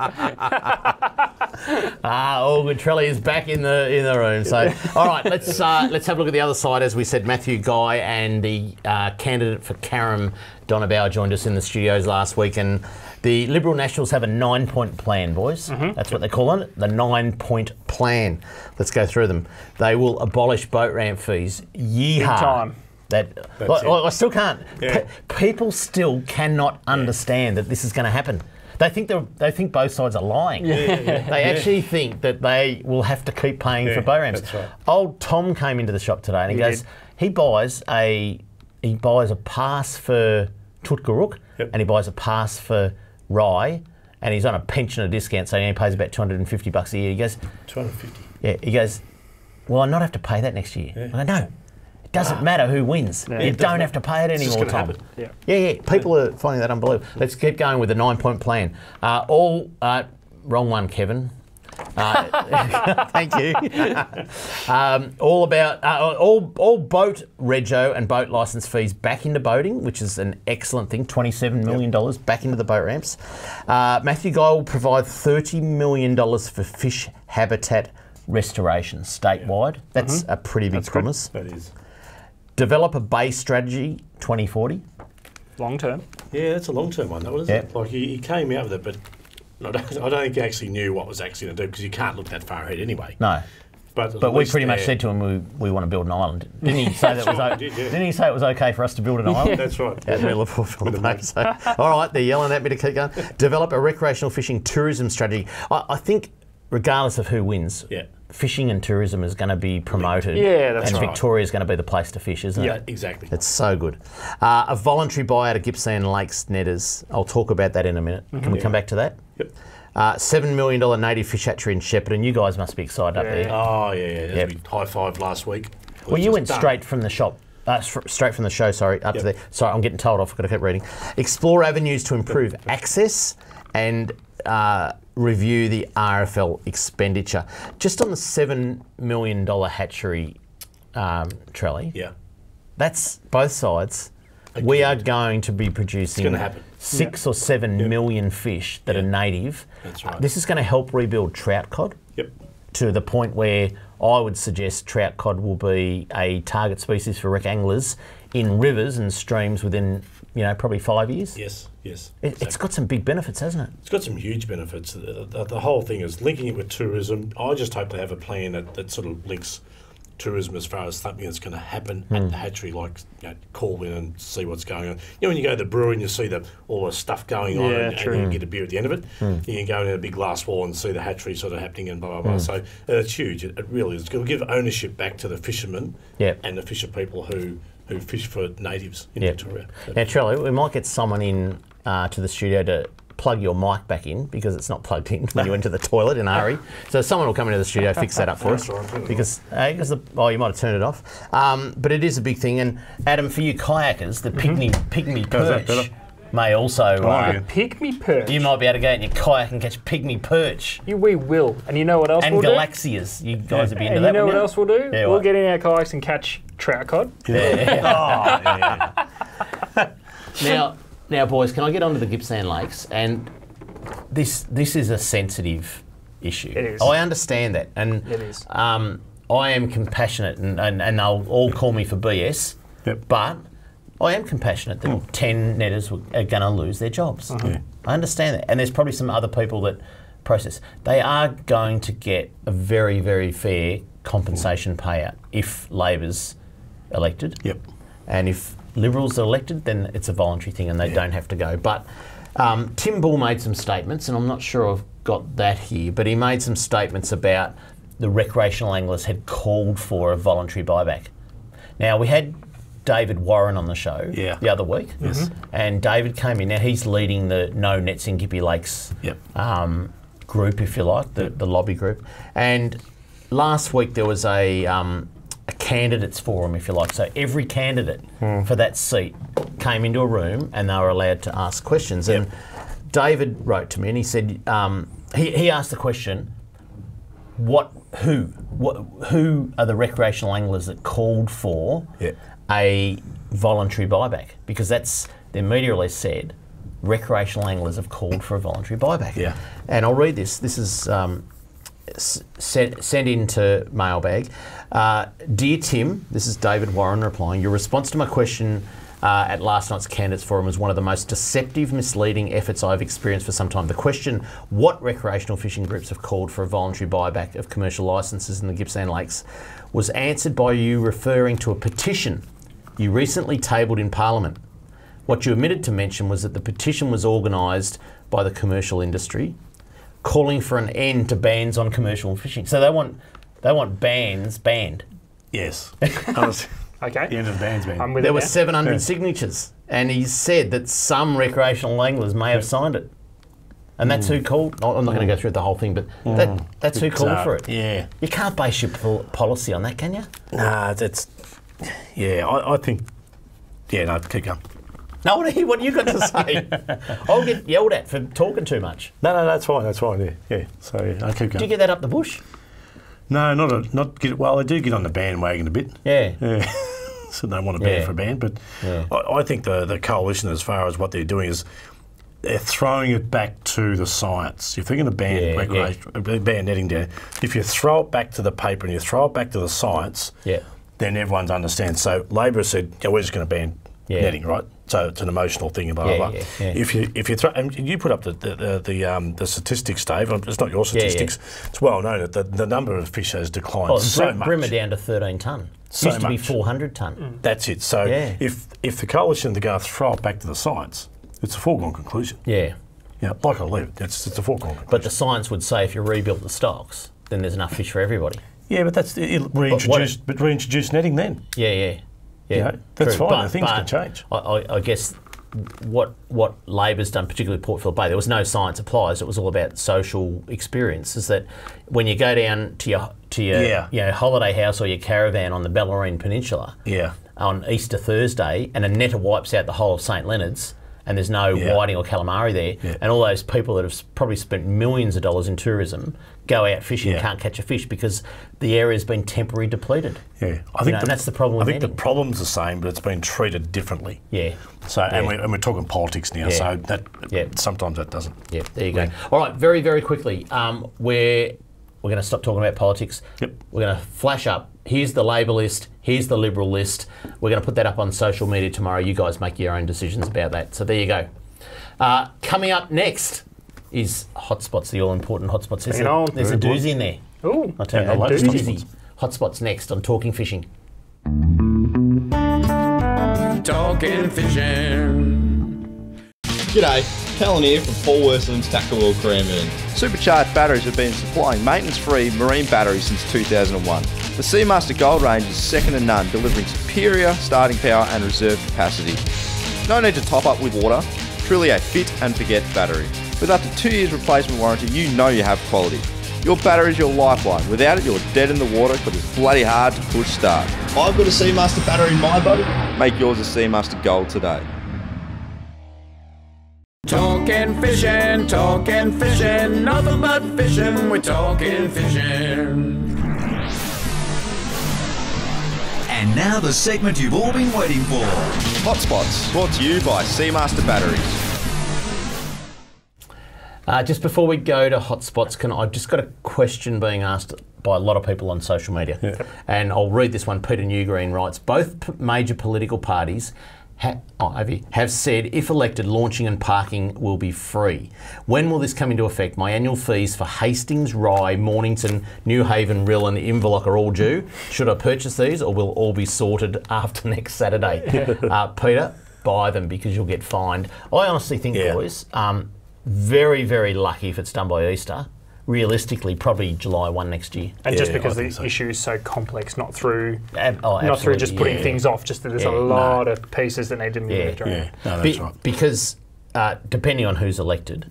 All good. Trelly is back in the room. So, all right, let's have a look at the other side. As we said, Matthew Guy and the candidate for Carrum, Donna Bauer, joined us in the studios last week, and the Liberal Nationals have a 9-point plan, boys. That's what they call it, the 9-point plan. Let's go through them. They will abolish boat ramp fees. Yeehaw. Big time. I still can't. People still cannot understand that this is going to happen. They think both sides are lying. They actually think that they will have to keep paying for boat ramps. That's right. Old Tom came into the shop today and he goes, he buys a pass for Tutkaruk and he buys a pass for Rye, and he's on a pensioner discount, so he only pays about $250 a year. He goes, 250. Yeah, he goes, will I not have to pay that next year? I go, no. It doesn't matter who wins. Yeah. You don't have to pay it anymore, Tom. Yeah. People are finding that unbelievable. Let's keep going with the 9-point plan. Wrong one, Kevin. Thank you. All about all boat rego and boat licence fees back into boating, which is an excellent thing. $27 million back into the boat ramps. Matthew Guy will provide $30 million for fish habitat restoration statewide. That's a pretty big promise. That is. Develop a bay strategy 2040. Long term. Yeah, that's a long term one, though, isn't it? Like he came out with it, but I don't think he actually knew what was actually going to do because you can't look that far ahead anyway. No. But we pretty much said to him we want to build an island. Didn't he say Didn't he say it was okay for us to build an island? That's right. At so, all right, they're yelling at me to keep going. Develop a recreational fishing tourism strategy. I think regardless of who wins, fishing and tourism is going to be promoted. Yeah, that's and right. Victoria's going to be the place to fish, isn't it? Yeah, exactly. It's so good. A voluntary buyout of Gippsland Lakes netters. I'll talk about that in a minute. Can we come back to that? Yep. $7 million native fish hatchery in Shepparton. You guys must be excited up there. Oh, yeah. We high-fived last week. Well, you went straight from the shop. Straight from the show, up to there. Sorry, I'm getting told off. I've got to keep reading. Explore avenues to improve access and review the RFL expenditure. Just on the $7 million hatchery trolley. Yeah. That's both sides. Again, we are going to be producing 6 or 7 million fish that are native. That's right. This is going to help rebuild trout cod to the point where I would suggest trout cod will be a target species for rec anglers in rivers and streams within, probably 5 years. Yes. It's got some big benefits, hasn't it? It's got some huge benefits. The whole thing is linking it with tourism. I just hope they have a plan that sort of links tourism as far as something that's going to happen at the hatchery, like call in and see what's going on. When you go to the brewery and you see all the stuff going on and you get a beer at the end of it, you can go in a big glass wall and see the hatchery sort of happening and blah, blah, blah. So it's huge. It really is. It's going to give ownership back to the fishermen and the fisher people who fish for natives in Victoria. Now, Charlie, we might get someone in to the studio to plug your mic back in because it's not plugged in when you went to the toilet in a hurry. So someone will come into the studio, fix that up for us. Because you might have turned it off. But it is a big thing. And Adam, for you kayakers, the pygmy perch may also... Pygmy perch? You might be able to go out in your kayak and catch pygmy perch. We will. And you know what else we'll do? And galaxias. You guys would be into that. And you know what else we'll do? Yeah, we'll get in our kayaks and catch trout cod. Now, boys, can I get onto the Gippsland Lakes? And this is a sensitive issue. It is. I understand that. And it is. I am compassionate, and they'll all call me for BS, but I am compassionate that 10 netters are going to lose their jobs. I understand that. And there's probably some other people that process. They are going to get a very, very fair compensation payout if Labor's elected. And if Liberals are elected, then it's a voluntary thing and they don't have to go. But Tim Bull made some statements, and I'm not sure I've got that here, but he made some statements about the recreational anglers had called for a voluntary buyback. Now, we had David Warren on the show the other week, and David came in. Now, he's leading the No Nets in Gippy Lakes group, if you like, the lobby group. And last week there was a candidates forum, if you like. So every candidate for that seat came into a room and they were allowed to ask questions. And David wrote to me and he said, he asked the question, who are the recreational anglers that called for a voluntary buyback? Because that's, their media release said, recreational anglers have called for a voluntary buyback. And I'll read this. This is sent into mailbag. Dear Tim, this is David Warren replying. Your response to my question at last night's candidates forum was one of the most deceptive, misleading efforts I've experienced for some time. The question, what recreational fishing groups have called for a voluntary buyback of commercial licences in the Gippsland Lakes, was answered by you referring to a petition you recently tabled in Parliament. What you omitted to mention was that the petition was organised by the commercial industry, calling for an end to bans on commercial fishing. So they want bans banned. Yes. Okay. The end of the bans banned. There were 700 signatures, and he said that some recreational anglers may have signed it. And that's who called. I'm not going to go through the whole thing, but that's who called for it. Yeah. You can't base your policy on that, can you? Nah, that's... Yeah, I think... Yeah, no, keep going. No, what you got to say? I'll get yelled at for talking too much. No, that's fine, yeah. So, I keep going. Do you get that up the bush? No, well, I do get on the bandwagon a bit. Yeah. So they don't want to ban for a ban, but I think the coalition, as far as what they're doing, is they're throwing it back to the science. If they're going to ban netting down, if you throw it back to the paper and you throw it back to the science, then everyone understands. So Labor said, we're just going to ban netting, right? So it's an emotional thing, and blah blah blah. If you throw, and you put up the statistics, Dave. It's not your statistics. It's well known that the number of fish has declined so much. Brimmer down to 13 tonne. Used to be 400 tonne. That's it. So if the coalition are going to throw it back to the science, it's a foregone conclusion. Yeah. Yeah, like I leave it. It's a foregone conclusion. But the science would say if you rebuilt the stocks, then there's enough fish for everybody. Yeah, but that's reintroduce netting then. Yeah. You know, that's fine. Things can change. I guess what Labor's done, particularly Portfield Bay, there was no science applies. It was all about social experience. Is that when you go down to your holiday house or your caravan on the Bellarine Peninsula on Easter Thursday, and a netter wipes out the whole of St Leonard's, and there's no whiting or calamari there, and all those people that have probably spent millions of dollars in tourism go out fishing and can't catch a fish because the area's been temporarily depleted. Yeah, I think that's the problem. I think the problem's the same, but it's been treated differently. Yeah. So and we're talking politics now. So that sometimes that doesn't. Yeah. There you go. All right. Very very quickly. We're going to stop talking about politics. Yep. We're going to flash up. Here's the Labor list. Here's the Liberal list. We're going to put that up on social media tomorrow. You guys make your own decisions about that. So there you go. Coming up next is hotspots, the all-important hotspots. There's a doozy in there. Ooh, I'll tell you, a doozy. Hotspots next on Talking Fishing. Talking Fishing. G'day, Callan here from Paul Worsland's Tackle World Cranbourne. Supercharged batteries have been supplying maintenance-free marine batteries since 2001. The Seamaster Gold range is second to none, delivering superior starting power and reserve capacity. No need to top up with water, truly a fit and forget battery. With up to 2 years replacement warranty, you know you have quality. Your battery is your lifeline. Without it, you're dead in the water because it's bloody hard to push start. I've got a Seamaster battery in my boat. Make yours a Seamaster Gold today. Talking fishing, nothing but fishing, we're talking fishing. And now the segment you've all been waiting for. Hotspots, brought to you by Seamaster Batteries. Just before we go to hotspots, I've just got a question being asked by a lot of people on social media. And I'll read this one. Peter Newgreen writes, both major political parties have said if elected, launching and parking will be free. When will this come into effect? My annual fees for Hastings, Rye, Mornington, New Haven, Rill and Inverloch are all due. Should I purchase these or will all be sorted after next Saturday? Peter, buy them because you'll get fined. I honestly think, boys, very, very lucky if it's done by Easter. Realistically, probably July 1 next year. And just because the issue is so complex, not through just putting yeah. things off, just that there's a lot of pieces that need to be addressed. Yeah, no, that's right. Because depending on who's elected,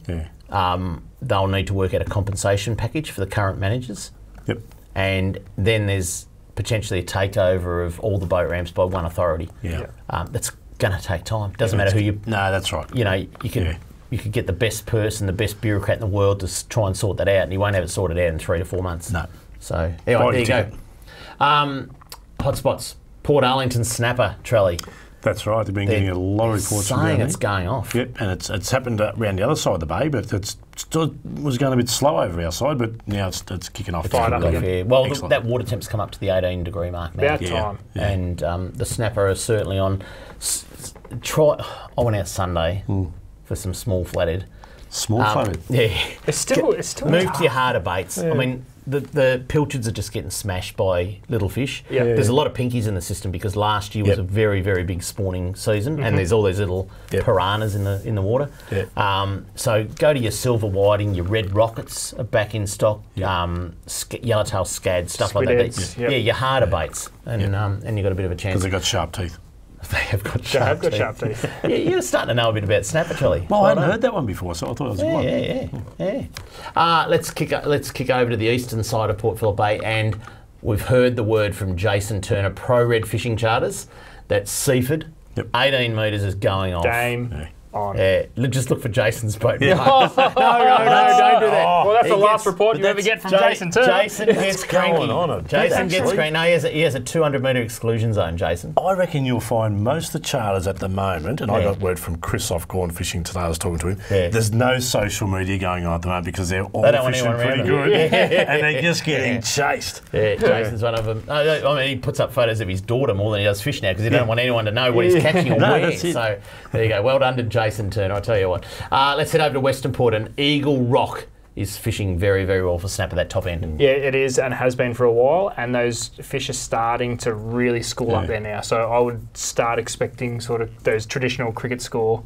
they'll need to work out a compensation package for the current managers. Yep. And then there's potentially a takeover of all the boat ramps by one authority. Yeah. That's going to take time. Doesn't matter who you... No, that's right. You know, you can... Yeah. You could get the best person, the best bureaucrat in the world to try and sort that out, and you won't have it sorted out in 3 to 4 months. No. So, anyway, there you go. Hotspots. Port Arlington snapper, Trelly. That's right. They've been getting a lot of reports from saying it's going off. Yep, and it's happened around the other side of the bay, but it was going a bit slow over our side, but now it's kicking off. Yeah. Well, that water temp's come up to the 18-degree mark now. About time. Yeah. And the snapper is certainly on. I went out Sunday. For some small flathead. Small flathead? Yeah. It's still move tough. to your harder baits. Yeah. I mean, the pilchards are just getting smashed by little fish. Yeah. There's a lot of pinkies in the system because last year was a very, very big spawning season, and there's all these little piranhas in the water. Yep. So go to your silver whiting, your red rockets are back in stock, yellowtail scad, stuff Squid like that. heads, your harder baits, and you've got a bit of a chance. Because they've got sharp teeth. They have got They sharp have got teeth. sharp teeth. Yeah, you're starting to know a bit about snapper, Charlie. Well, I hadn't heard that one before, so I thought it was one. Yeah. Let's kick over to the eastern side of Port Phillip Bay, and we've heard the word from Jason Turner, Pro Red Fishing Charters, that Seaford, 18 metres is going off. Game on. Yeah, just look for Jason's boat. No, don't do that. Well, that's the last report you ever get from Jason Turner. Jason gets cranky. Jason gets actually. cranky. No, he has a 200-metre exclusion zone, Jason. I reckon you'll find most of the charters at the moment, and I got word from Chris off Gorn Fishing today, I was talking to him, there's no social media going on at the moment because they're all fishing pretty good and they're just getting chased. Yeah, Jason's one of them. I mean, he puts up photos of his daughter more than he does fish now because he doesn't want anyone to know what he's catching or where. So there you go. Well done to Jason Turner, I tell you what. Let's head over to Western Port, and Eagle Rock is fishing very, very well for snapper, that top end. Yeah, it is and has been for a while, and those fish are starting to really school up there now. So I would start expecting sort of those traditional cricket score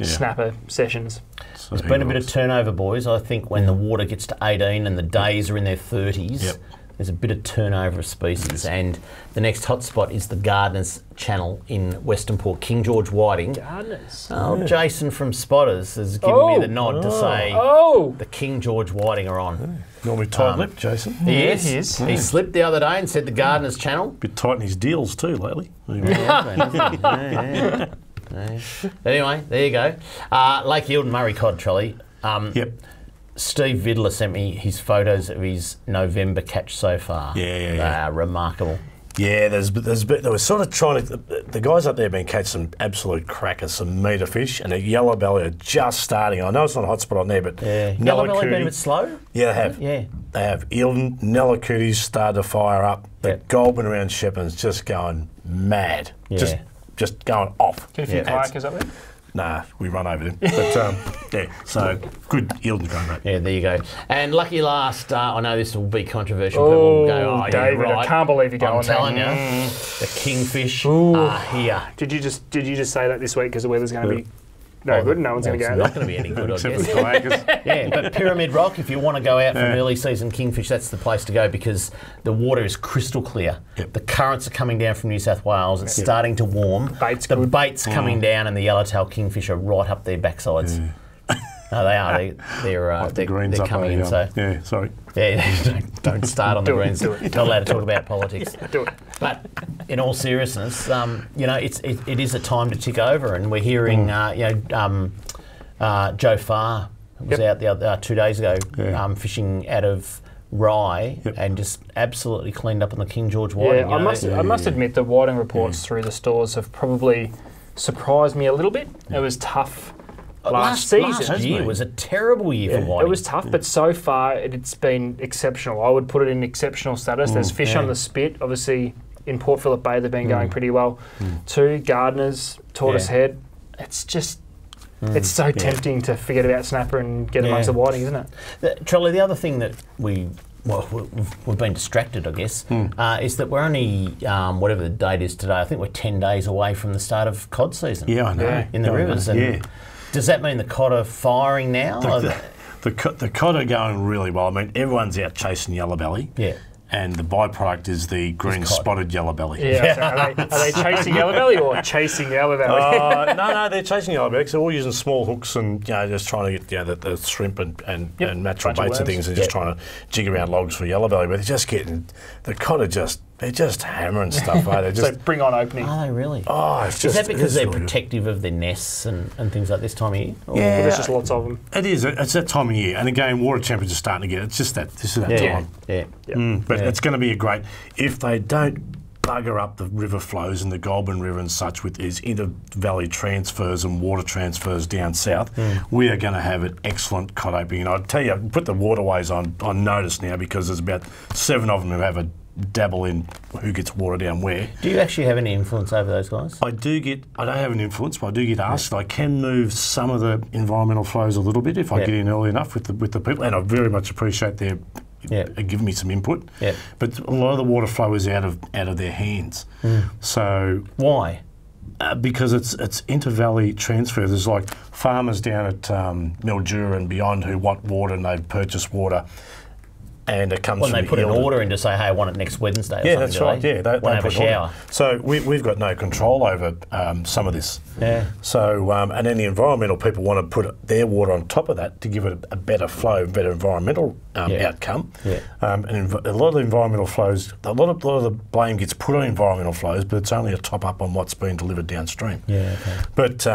snapper sessions. There's been a bit of turnover, boys. I think when the water gets to 18 and the days are in their 30s, there's a bit of turnover of species. And the next hotspot is the Gardeners Channel in Western Port, King George Whiting. Gardeners. Oh, Jason from Spotters has given me the nod to say the King George Whiting are on. Normally tight-lipped, Jason. He is. He slipped the other day and said the Gardeners Channel. Bit tight in his deals too lately. Anyway, there you go. Lake Eildon Murray cod, Trolley. Steve Vidler sent me his photos of his November catch so far. They are remarkable. Yeah, they were sort of trying to. The guys up there have been catching some absolute crackers, some meter fish, and the yellow belly are just starting. I know it's not a hot spot on there, but Yellow belly been a bit slow. Yeah, they have. Yeah, they have. Eildon, Nellacooties started to fire up. The Goulburn around Shepparton's just going mad. Just going off. Get a few kayakers up there. Nah, we run over them. But so good Eildon's going great. Yeah, there you go. And lucky last, I know this will be controversial. People will go, David, right. I can't believe you're going. I'm telling you, the kingfish are here. Did you just say that this week because the weather's going to be no good? No one's going to go. It's not going to be any good, I Except guess. for kayakers. Yeah, but Pyramid Rock, if you want to go out for an early season kingfish, that's the place to go because the water is crystal clear. The currents are coming down from New South Wales. It's starting to warm. The bait's coming down, and the yellowtail kingfish are right up their backsides. No, they are. They're coming in. So yeah, sorry. Yeah, don't start on the greens. Not allowed to talk about politics. Do it. But in all seriousness, you know, it is a time to tick over, and we're hearing, Joe Farr was out the other 2 days ago fishing out of Rye and just absolutely cleaned up on the King George Whiting. Yeah, I must admit the Whiting reports through the stores have probably surprised me a little bit. It was tough. Last season. Last year was a terrible year for Whiting. It was tough, but so far it's been exceptional. I would put it in exceptional status. There's fish on the spit. Obviously, in Port Phillip Bay, they've been going pretty well. Two, Gardeners, Tortoise Head. It's just, it's so tempting to forget about snapper and get amongst the Whiting, isn't it? Charlie, the other thing that we've been distracted, I guess, is that we're only, whatever the date is today, I think we're 10 days away from the start of cod season. Yeah, I know. In the rivers. And does that mean the cod are firing now? The cod are going really well. I mean, everyone's out chasing yellow belly. Yeah. And the byproduct is the green spotted yellow belly. Yeah. So are they chasing yellow belly or chasing yellow belly? No, they're chasing yellow belly. They're all using small hooks and just trying to get the shrimp and natural baits and things, and just trying to jig around logs for yellow belly. But they're just getting the cod are they're just hammering stuff. They're just, so bring on opening. Are they really? Oh, it's Is just. that because they're really protective of their nests and things like this time of year? Or there's just lots of them. It is. It's that time of year, and again, water temperatures are starting to get. It's just that. This is that time. But it's going to be a great. If they don't bugger up the river flows in the Goulburn River and such with these inter-valley transfers and water transfers down south, we are going to have an excellent cod opening. And I'll tell you, put the waterways on notice now because there's about 7 of them who have a dabble in who gets water down where. Do you actually have any influence over those guys? I don't have an influence, but I do get asked. I can move some of the environmental flows a little bit if I get in early enough with the people, and I very much appreciate their giving me some input. But a lot of the water flow is out of their hands. So why? Because it's inter-valley transfer. There's like farmers down at Mildura and beyond who want water and they've purchased water. and it comes when from they put an order in to say, hey, I want it next Wednesday. Yeah, that's right. Yeah, they won't have a shower. So we've got no control over some of this. Yeah. So and then the environmental people want to put their water on top of that to give it a better flow, better environmental outcome. Yeah. And a lot of the environmental flows, a lot of the blame gets put on environmental flows, but it's only a top up on what's being delivered downstream. Yeah. Okay. But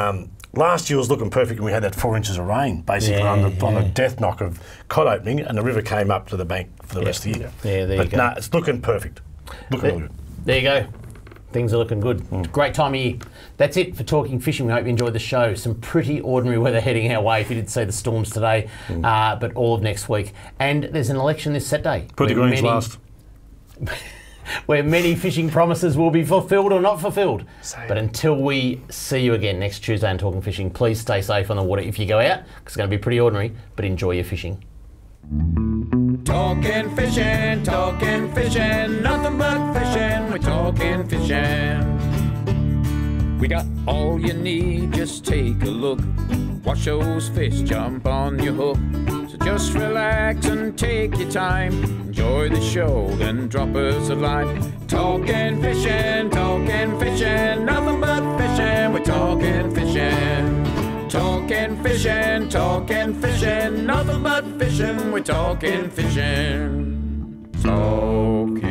last year was looking perfect when we had that 4 inches of rain, basically on the death knock of cod opening, and the river came up to the bank for the rest of the year. Yeah, there you go. But it's looking perfect. Looking really good. There you go. Things are looking good. Great time of year. That's it for Talking Fishing. We hope you enjoyed the show. Some pretty ordinary weather heading our way if you didn't see the storms today, but all of next week. And there's an election this Saturday. Put the greens last. Where many fishing promises will be fulfilled or not fulfilled. But until we see you again next Tuesday on Talking Fishing, please stay safe on the water if you go out, because it's going to be pretty ordinary, but enjoy your fishing. Talking fishing, nothing but fishing, we're talking fishing. We got all you need, just take a look. Watch those fish jump on your hook. So just relax and take your time. Enjoy the show, then drop us a line. Talking fishing, nothing but fishing, we're talking fishing. Talking fishing, nothing but fishing, we're talking fishing. Talking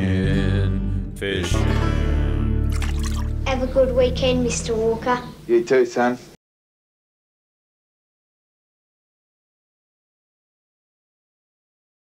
fishing. Have a good weekend, Mr. Walker. You too, son.